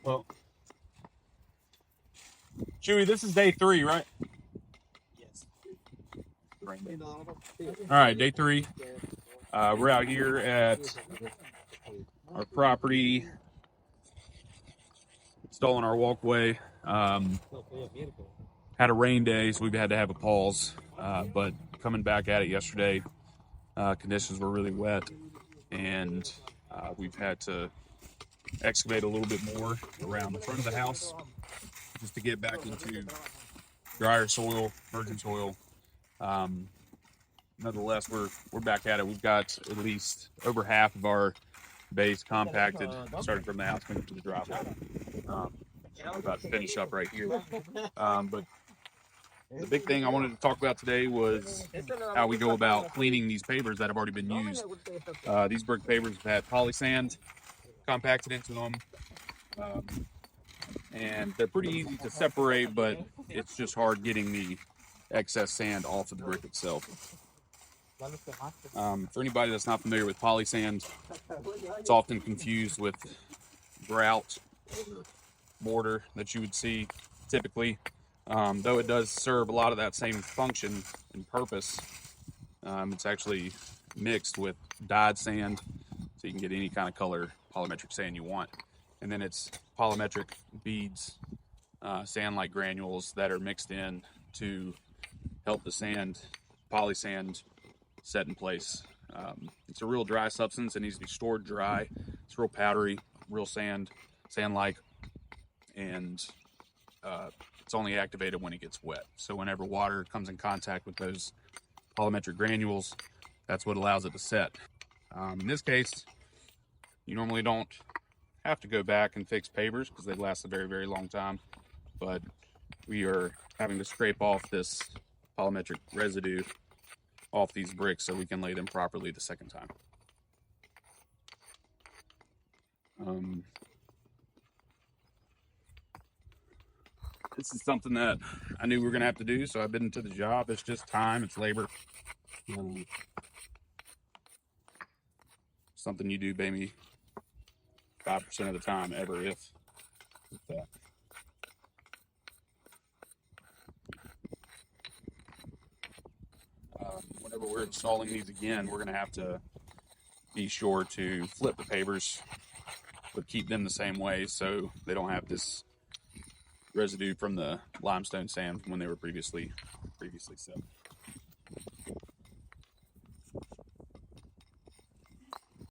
Well, Chewy, this is day 3, right? Yes. All right, day 3. We're out here at our property, installing our walkway. Had a rain day, so we've had to have a pause. But coming back at it yesterday, conditions were really wet, and we've had to excavate a little bit more around the front of the house just to get back into drier soil, virgin soil. Nonetheless, we're back at it. We've got at least over half of our base compacted, starting from the house coming to the driveway. We're about to finish up right here. But the big thing I wanted to talk about today was how we go about cleaning these pavers that have already been used. These brick pavers have had poly sand compacted into them. And they're pretty easy to separate, but it's just hard getting the excess sand off of the brick itself. For anybody that's not familiar with poly sand, it's often confused with grout mortar that you would see typically. Though it does serve a lot of that same function and purpose, it's actually mixed with dyed sand, so you can get any kind of color polymetric sand you want. And then it's polymetric beads, sand-like granules that are mixed in to help the sand, poly sand, set in place. It's a real dry substance. It needs to be stored dry. It's real powdery, real sand-like, and it's only activated when it gets wet. So whenever water comes in contact with those polymetric granules, that's what allows it to set. In this case, you normally don't have to go back and fix pavers because they last a very, very long time, but we are having to scrape off this polymetric residue off these bricks so we can lay them properly the second time. This is something that I knew we were going to have to do, so I've been into the job. It's just time, it's labor. Something you do maybe 5% of the time ever, if that. Whenever we're installing these again, we're going to have to be sure to flip the pavers, but keep them the same way so they don't have this residue from the limestone sand when they were previously set.